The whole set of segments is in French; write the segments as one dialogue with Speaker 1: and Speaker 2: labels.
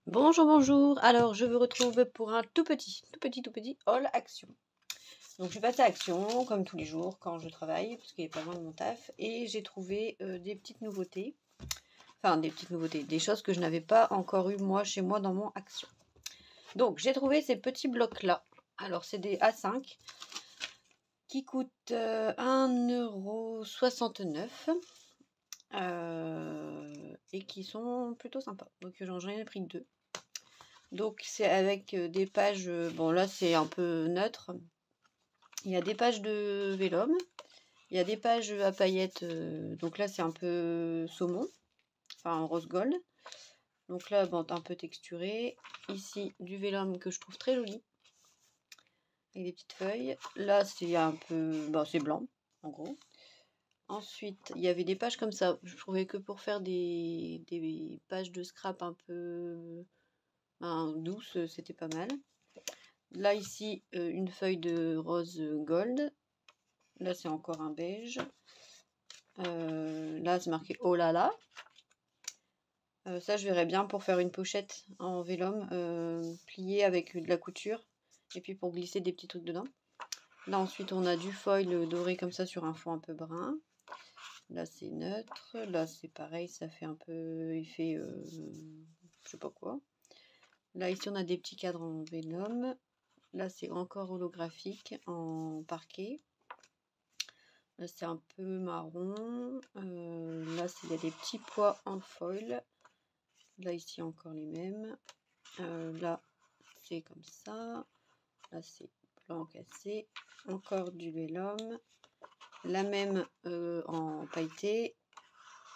Speaker 1: Bonjour, bonjour. Alors, je vous retrouve pour un tout petit haul action. Donc, je vais passer à action, comme tous les jours, quand je travaille, parce qu'il est pas loin de mon taf. Et j'ai trouvé des petites nouveautés. Enfin, des petites nouveautés. Des choses que je n'avais pas encore eu, moi, chez moi, dans mon action. Donc, j'ai trouvé ces petits blocs-là. Alors, c'est des A5 qui coûtent 1,69 € et qui sont plutôt sympas. Donc, j'en ai pris deux. Donc c'est avec des pages, bon là c'est un peu neutre. Il y a des pages de vélum, il y a des pages à paillettes, donc là c'est un peu saumon, enfin rose gold. Donc là bon un peu texturé. Ici du vélum que je trouve très joli. Et des petites feuilles. Là c'est un peu, bon c'est blanc en gros. Ensuite il y avait des pages comme ça. Je trouvais que pour faire des pages de scrap un peu douces, c'était pas mal. Là ici une feuille de rose gold. Là c'est encore un beige. Là c'est marqué oh là là. Ça je verrais bien pour faire une pochette en vélum pliée avec de la couture et puis pour glisser des petits trucs dedans. Là ensuite on a du foil doré comme ça sur un fond un peu brun. Là c'est neutre. Là c'est pareil, ça fait un peu effet je sais pas quoi. Là ici on a des petits cadres en vélum. Là c'est encore holographique en parquet. Là c'est un peu marron. Là il y a des petits pois en foil. Là ici encore les mêmes. Là c'est comme ça. Là c'est blanc cassé. Encore du vélum. La même en pailleté.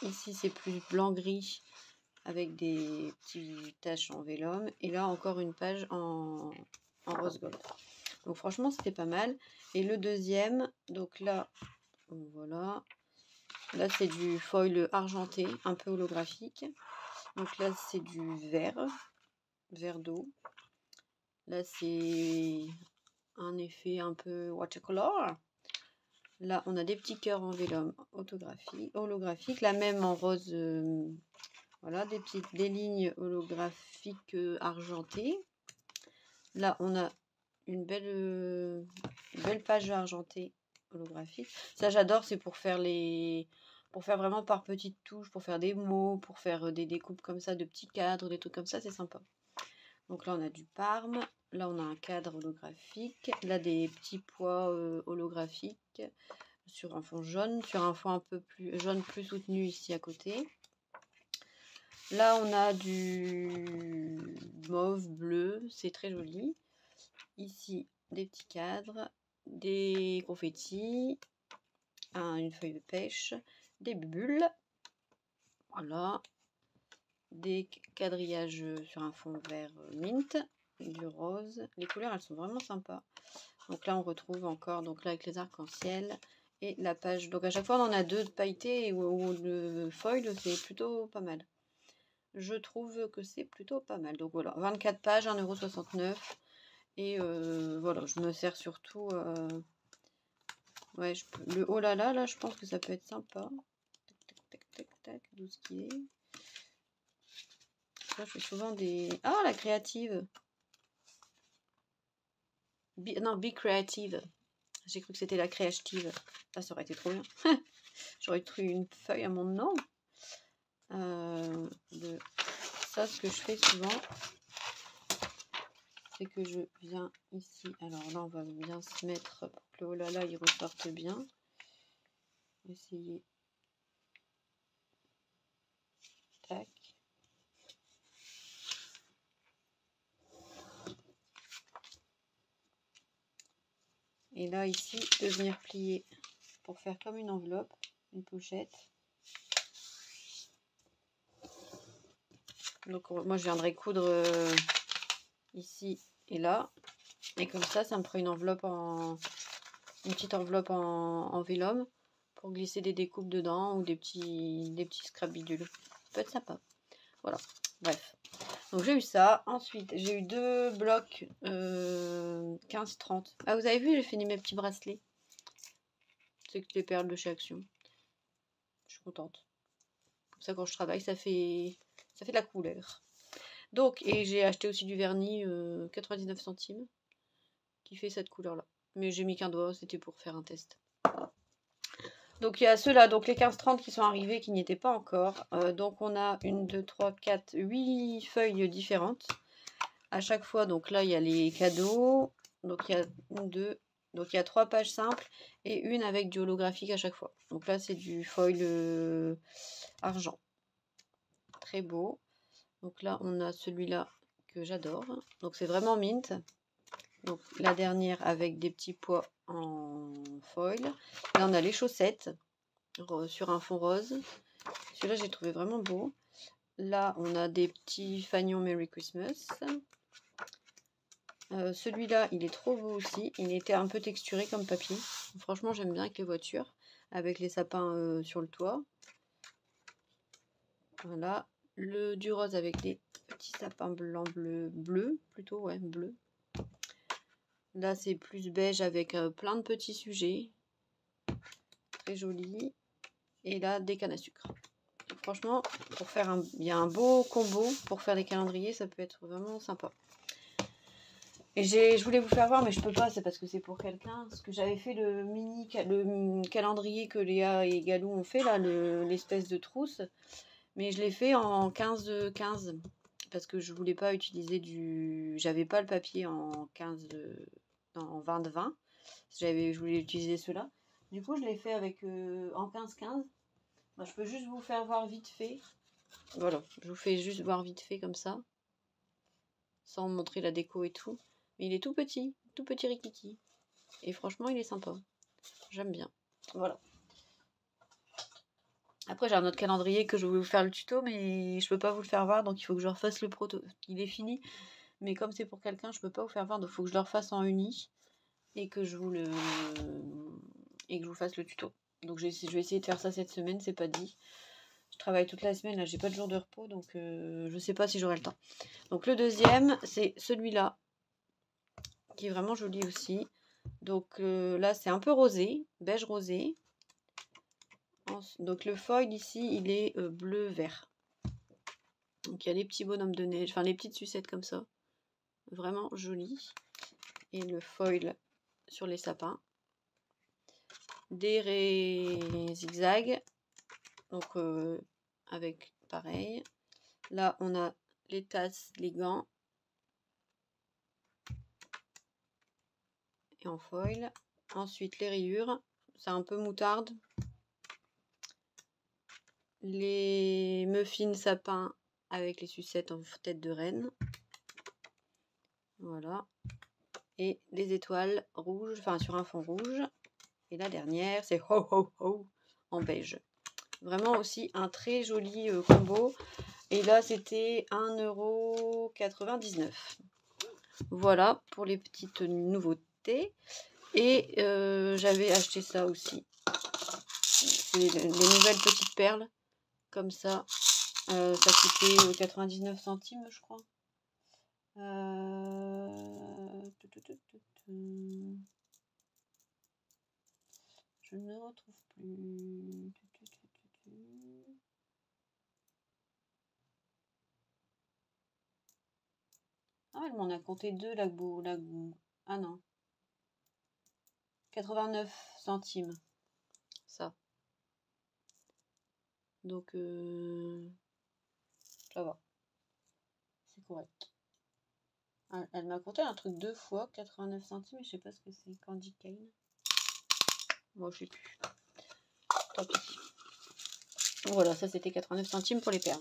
Speaker 1: Ici c'est plus blanc gris avec des petites taches en vélum. Et là encore une page en rose gold. Donc franchement c'était pas mal. Et le deuxième, donc là voilà. Là c'est du foil argenté, un peu holographique. Donc là c'est du vert d'eau. Là c'est un effet un peu watercolor. Là on a des petits cœurs en vélum holographique. La même en rose, voilà, des lignes holographiques argentées. Là on a une belle page argentée holographique. Ça j'adore, c'est pour faire vraiment par petites touches, pour faire des mots, pour faire des découpes comme ça de petits cadres, des trucs comme ça, c'est sympa. Donc là on a du Parme, là on a un cadre holographique, là des petits pois holographiques sur un fond jaune, sur un fond un peu plus jaune plus soutenu ici à côté. Là on a du mauve bleu, c'est très joli. Ici des petits cadres, des confettis, une feuille de pêche, des bulles, voilà, des quadrillages sur un fond vert mint, du rose. Les couleurs elles sont vraiment sympas. Donc là on retrouve encore, donc là avec les arcs-en-ciel et la page. Donc à chaque fois on en a deux de pailleté ou de foil, c'est plutôt pas mal. Je trouve que c'est plutôt pas mal. Donc voilà, 24 pages, 1,69 €. Et voilà, je me sers surtout. Ouais, le oh là là, là, je pense que ça peut être sympa. Tac, tac, tac, tac, tac, d'où ce qui est. Ça, je fais souvent des. Ah, la créative. Non, Be Creative. J'ai cru que c'était la créative. Ah, ça aurait été trop bien. J'aurais trouvé une feuille à mon nom. Ça, ce que je fais souvent, c'est que je viens ici. Alors là, on va bien se mettre pour que le oh là là, il ressorte bien. Essayer. Tac. Et là, ici, de venir plier pour faire comme une enveloppe, une pochette. Donc moi, je viendrai coudre ici et là. Et comme ça me fera une petite enveloppe en vélum pour glisser des découpes dedans ou des petits scrap bidules. Ça peut être sympa. Voilà, bref. Donc j'ai eu ça. Ensuite, j'ai eu deux blocs 15-30. Ah, vous avez vu, j'ai fini mes petits bracelets. C'est que les perles de chez Action. Je suis contente. Comme ça, quand je travaille, ça fait de la couleur. Donc, et j'ai acheté aussi du vernis 99 centimes qui fait cette couleur-là. Mais j'ai mis qu'un doigt, c'était pour faire un test. Donc il y a ceux-là, donc les 15-30 qui sont arrivés, qui n'y étaient pas encore. Donc on a 1, 2, 3, 4, 8 feuilles différentes. À chaque fois, donc là il y a les cadeaux. Donc il y a 1, 2, donc il y a 3 pages simples et une avec du holographique à chaque fois. Donc là c'est du foil argent. Très beau. Donc là on a celui-là que j'adore. Donc c'est vraiment mint. Donc la dernière avec des petits pois en foil. Là on a les chaussettes sur un fond rose. Celui-là j'ai trouvé vraiment beau. Là on a des petits fanions Merry Christmas. Celui-là il est trop beau aussi. Il était un peu texturé comme papier. Franchement j'aime bien avec les voitures. Avec les sapins sur le toit. Voilà. Du rose avec des petits sapins blancs, bleu plutôt, ouais, bleu. Là c'est plus beige avec plein de petits sujets. Très joli. Et là des cannes à sucre. Donc, franchement, pour faire il y a un beau combo pour faire des calendriers, ça peut être vraiment sympa. Et je voulais vous faire voir, mais je peux pas, c'est parce que c'est pour quelqu'un. Parce que j'avais fait le calendrier que Léa et Galou ont fait, là, l'espèce de trousse. Mais je l'ai fait en 15-15. Parce que je voulais pas utiliser j'avais pas le papier en 20-20. Je voulais utiliser ceux-là. Du coup, je l'ai fait avec en 15-15. Bah, je peux juste vous faire voir vite fait. Voilà, je vous fais juste voir vite fait comme ça. Sans montrer la déco et tout. Mais il est tout petit rikiki. Et franchement, il est sympa. J'aime bien. Voilà. Après, j'ai un autre calendrier que je vais vous faire le tuto, mais je peux pas vous le faire voir, donc il faut que je refasse le proto. Il est fini, mais comme c'est pour quelqu'un, je peux pas vous faire voir, donc il faut que je le refasse en uni et que je vous fasse le tuto. Donc je vais essayer de faire ça cette semaine, c'est pas dit. Je travaille toute la semaine, là j'ai pas de jour de repos, donc je sais pas si j'aurai le temps. Donc le deuxième, c'est celui-là, qui est vraiment joli aussi. Donc là c'est un peu rosé, beige rosé. Donc le foil ici il est bleu-vert. Donc il y a les petits bonhommes de neige, enfin les petites sucettes comme ça. Vraiment joli. Et le foil sur les sapins. Des zigzags. Donc avec pareil. Là on a les tasses, les gants. Et en foil. Ensuite les rayures. C'est un peu moutarde. Les muffins sapins avec les sucettes en tête de reine. Voilà. Et des étoiles rouges, enfin sur un fond rouge. Et la dernière, c'est Ho Ho Ho en beige. Vraiment aussi un très joli combo. Et là, c'était 1,99 €. Voilà pour les petites nouveautés. Et j'avais acheté ça aussi. C'est les nouvelles petites perles. Comme ça. Ça coûtait 99 centimes, je crois. Je ne retrouve plus. Ah, elle m'en a compté deux, la Ah non. 89 centimes. Ça. Donc, ça va. C'est correct. Elle m'a compté un truc 2 fois, 89 centimes, je sais pas ce que c'est. Candy cane. Moi, je sais plus. Tant pis. Voilà, ça c'était 89 centimes pour les perles.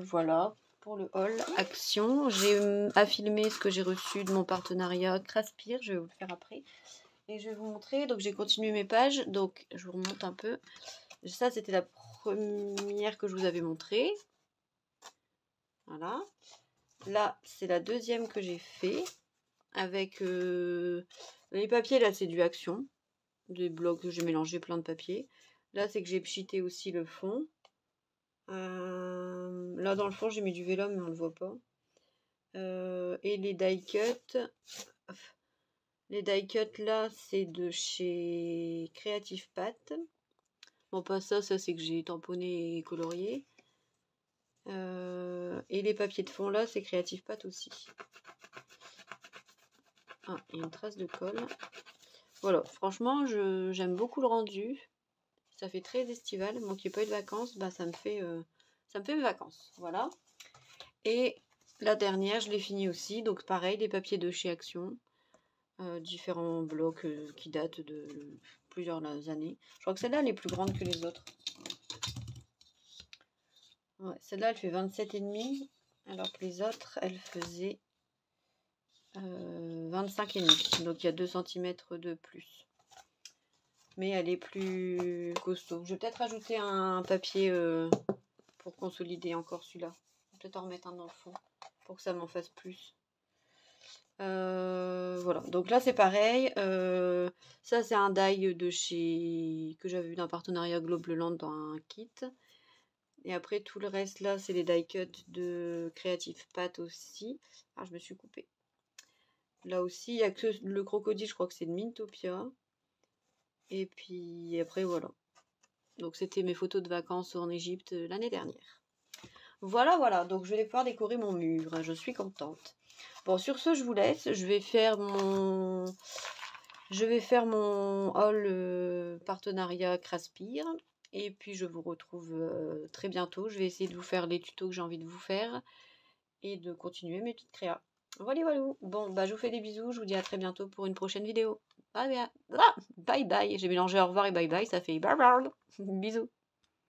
Speaker 1: Voilà pour le haul action. J'ai à filmer ce que j'ai reçu de mon partenariat Craspire. Je vais vous le faire après. Et je vais vous montrer. Donc j'ai continué mes pages. Donc je vous remonte un peu. Ça c'était la première que je vous avais montrée. Voilà. Là c'est la deuxième que j'ai fait. Avec les papiers là c'est du action. Des blocs, j'ai mélangé plein de papiers. Là c'est que j'ai pchité aussi le fond. Là dans le fond j'ai mis du vélum mais on le voit pas. Et les die cut. Les die cut là c'est de chez Creative Pat. Bon pas ça c'est que j'ai tamponné et colorié. Et les papiers de fond là, c'est Creative Pat aussi. Ah, il y a une trace de colle. Voilà, franchement, j'aime beaucoup le rendu. Ça fait très estival. Moi qui n'ai pas eu de vacances, bah, ça me fait mes vacances. Voilà. Et la dernière, je l'ai finie aussi. Donc pareil, des papiers de chez Action. Différents blocs qui datent de plusieurs années. Je crois que celle-là, elle est plus grande que les autres. Ouais, celle-là, elle fait 27,5. Alors que les autres, elles faisaient 25,5. Donc il y a 2 cm de plus. Mais elle est plus costaud. Je vais peut-être ajouter un papier pour consolider encore celui-là. Peut-être en remettre un dans le fond pour que ça m'en fasse plus. Voilà, donc là c'est pareil. Ça c'est un die de chez que j'avais eu d'un partenariat Globleland dans un kit. Et après tout le reste là c'est les die cut de Creative Pat aussi. Ah, je me suis coupée. Là aussi il n'y a que le crocodile, je crois que c'est de Mintopia. Et puis après voilà. Donc c'était mes photos de vacances en Égypte l'année dernière. Voilà, donc je vais pouvoir décorer mon mur. Je suis contente. Bon, sur ce, je vous laisse. Je vais faire mon haul partenariat Craspire. Et puis je vous retrouve très bientôt. Je vais essayer de vous faire les tutos que j'ai envie de vous faire. Et de continuer mes petites créas. Voilà. Bon, bah je vous fais des bisous. Je vous dis à très bientôt pour une prochaine vidéo. Bye bye. J'ai mélangé au revoir et bye bye. Ça fait bye bye. Bisous.